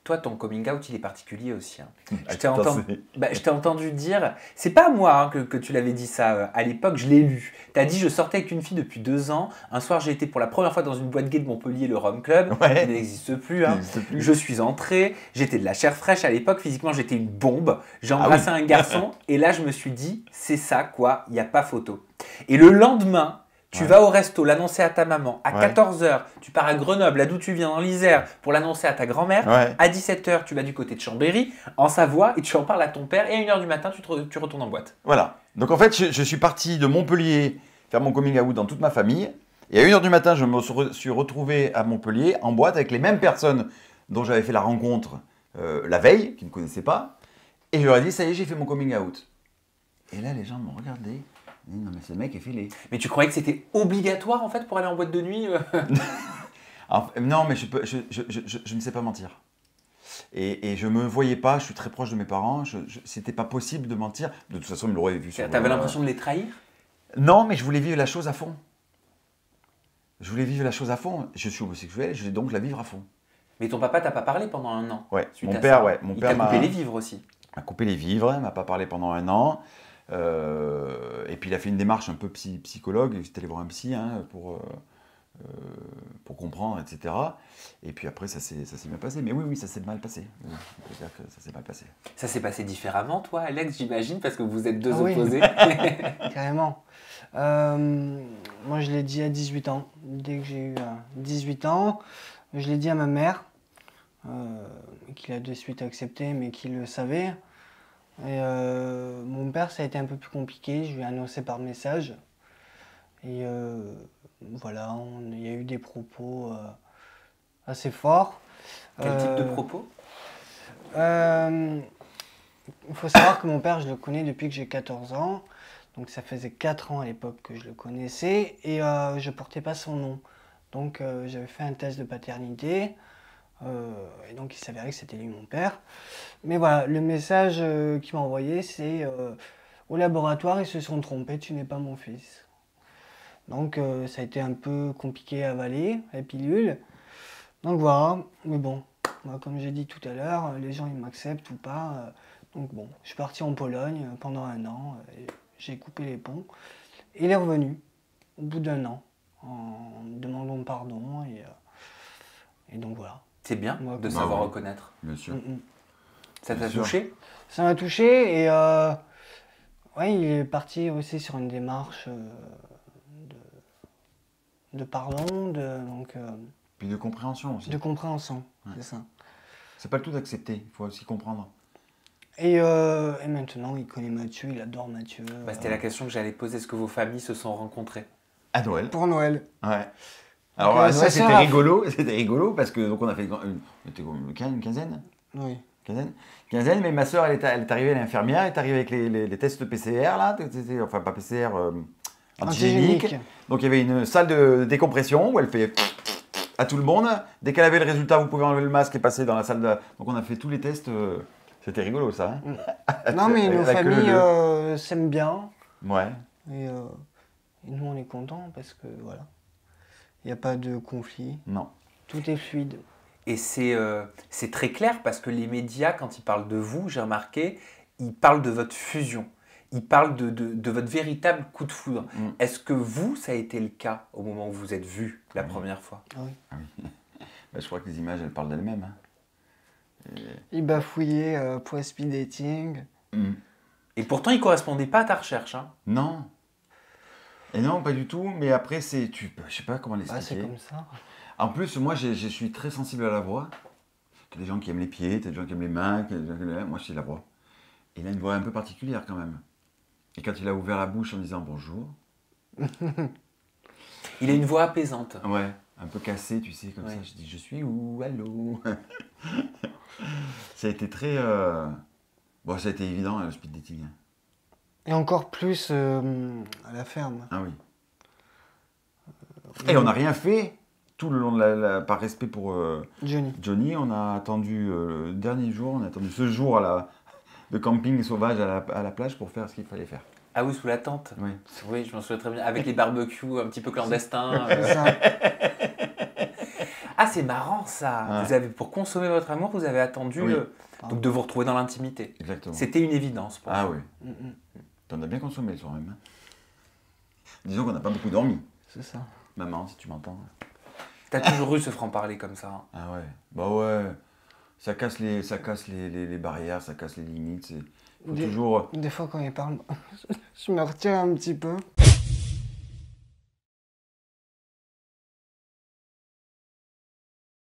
toi, ton coming out, il est particulier aussi. Hein. Ah, Je t'ai entendu dire, c'est pas moi hein, que tu l'avais dit ça à l'époque, je l'ai lu. Tu as dit, je sortais avec une fille depuis 2 ans. Un soir, j'ai été pour la première fois dans une boîte gay de Montpellier, le Rhum Club, Ouais. qui n'existe plus. Hein. Je suis entré, j'étais de la chair fraîche à l'époque, physiquement, j'étais une bombe. J'ai embrassé un garçon et là, je me suis dit, c'est ça, quoi, il n'y a pas photo. Et le lendemain, tu vas au resto l'annoncer à ta maman. À 14 h, tu pars à Grenoble, là d'où tu viens, dans l'Isère, pour l'annoncer à ta grand-mère. À 17 h, tu vas du côté de Chambéry, en Savoie, et tu en parles à ton père. Et à 1 h du matin, tu retournes en boîte. Voilà. Donc en fait, je suis parti de Montpellier faire mon coming out dans toute ma famille. Et à 1 h du matin, je me suis retrouvé à Montpellier en boîte avec les mêmes personnes dont j'avais fait la rencontre la veille, qui ne me connaissaient pas. Et je leur ai dit, ça y est, j'ai fait mon coming out. Et là, les gens m'ont regardé. Non mais ce mec est filé. Mais tu croyais que c'était obligatoire en fait pour aller en boîte de nuit Alors, non mais je ne sais pas mentir. Et je ne me voyais pas, je suis très proche de mes parents, c'était pas possible de mentir. De toute façon, ils me l'auraient vu. T'avais l'impression de les trahir? Non, mais je voulais vivre la chose à fond. Je voulais vivre la chose à fond. Je suis homosexuel, je vais donc la vivre à fond. Mais ton papa t'a pas parlé pendant 1 an? Ouais, mon père il t'a coupé les vivres aussi. Il m'a coupé les vivres, il m'a pas parlé pendant 1 an. Et puis il a fait une démarche un peu psychologue, il est allé voir un psy hein, pour comprendre, etc. Et puis après, ça s'est bien passé. Mais oui, ça s'est mal passé. Oui, on peut dire que ça s'est mal passé. Ça s'est passé différemment, toi, Alex, j'imagine, parce que vous êtes deux opposés. Oui. Carrément. Moi, je l'ai dit à 18 ans. Dès que j'ai eu 18 ans, je l'ai dit à ma mère, qu'il a de suite accepté, mais qu'il le savait. Et mon père, ça a été un peu plus compliqué. Je lui ai annoncé par message. Et voilà, il y a eu des propos assez forts. Quel type de propos? Il faut savoir que mon père, je le connais depuis que j'ai 14 ans. Donc ça faisait 4 ans à l'époque que je le connaissais. Et je portais pas son nom. Donc j'avais fait un test de paternité. Et donc il s'avérait que c'était lui mon père. Mais voilà, le message qu'il m'a envoyé, c'est au laboratoire, ils se sont trompés, tu n'es pas mon fils. Donc ça a été un peu compliqué à avaler, la pilule. Donc voilà, mais bon, moi, comme j'ai dit tout à l'heure, les gens ils m'acceptent ou pas. Donc bon, je suis parti en Pologne pendant 1 an, j'ai coupé les ponts. Et il est revenu au bout d'1 an, en me demandant pardon. Et donc voilà. C'est bien de savoir reconnaître. Bien sûr. Ça t'a touché? Ça m'a touché et ouais, il est parti aussi sur une démarche de pardon, puis de compréhension aussi. De compréhension, c'est ça. C'est pas le tout d'accepter, il faut aussi comprendre. Et maintenant, il connaît Mathieu, il adore Mathieu. C'était la question que j'allais poser, est-ce que vos familles se sont rencontrées? À Noël. Pour Noël. Ouais. Alors à Noël, c'était rigolo parce que donc on a fait une quinzaine. Oui. Quinzaine, mais ma soeur, elle est arrivée, elle est infirmière, elle est arrivée avec les tests PCR là, enfin pas PCR, antigénique. Donc il y avait une salle de décompression où elle fait à tout le monde. Dès qu'elle avait le résultat, vous pouvez enlever le masque et passer dans la salle de... Donc on a fait tous les tests. C'était rigolo ça. Hein non mais nos familles s'aiment bien. Ouais. Et nous on est contents parce que voilà. Il n'y a pas de conflit. Non. Tout est fluide. Et c'est très clair parce que les médias, quand ils parlent de vous, j'ai remarqué, ils parlent de votre fusion. Ils parlent de votre véritable coup de foudre. Est-ce que vous, ça a été le cas au moment où vous êtes vus la première fois? Oui. Ah oui. Bah, je crois que les images, elles parlent d'elles-mêmes. Hein. Il bafouillait pour speed dating. Et pourtant, il ne correspondait pas à ta recherche. Hein. Non. Et non, pas du tout. Mais après, je sais pas comment l'expliquer. C'est comme ça. En plus, moi, je suis très sensible à la voix. Il y a des gens qui aiment les pieds, il y a des gens qui aiment les mains. Moi, c'est la voix. Et il a une voix un peu particulière quand même. Et quand il a ouvert la bouche en disant bonjour. Il a une voix apaisante. Ouais, un peu cassée, tu sais, comme ça. Je dis, je suis où? Allô? Ça a été très... Bon, ça a été évident, le speed dating. Et encore plus à la ferme. Ah oui. Et on n'a rien fait tout le long de par respect pour Johnny. On a attendu le dernier jour, on a attendu ce jour de camping sauvage à la plage pour faire ce qu'il fallait faire. Ah oui, sous la tente. Oui. Oui, je m'en souviens très bien. Avec les barbecues un petit peu clandestins. Ah, c'est marrant ça. Ouais. Vous avez, pour consommer votre amour, vous avez attendu Oui. donc de vous retrouver dans l'intimité. Exactement. C'était une évidence pour Ah vous. oui. T'en as bien consommé le soir même. Hein. Disons qu'on n'a pas beaucoup dormi. C'est ça. Maman, si tu m'entends. T'as toujours eu ce franc-parler comme ça. Ah ouais. Bah ouais. Ça casse les barrières, ça casse les limites. Faut toujours... Des fois, quand il parle, je me retire un petit peu.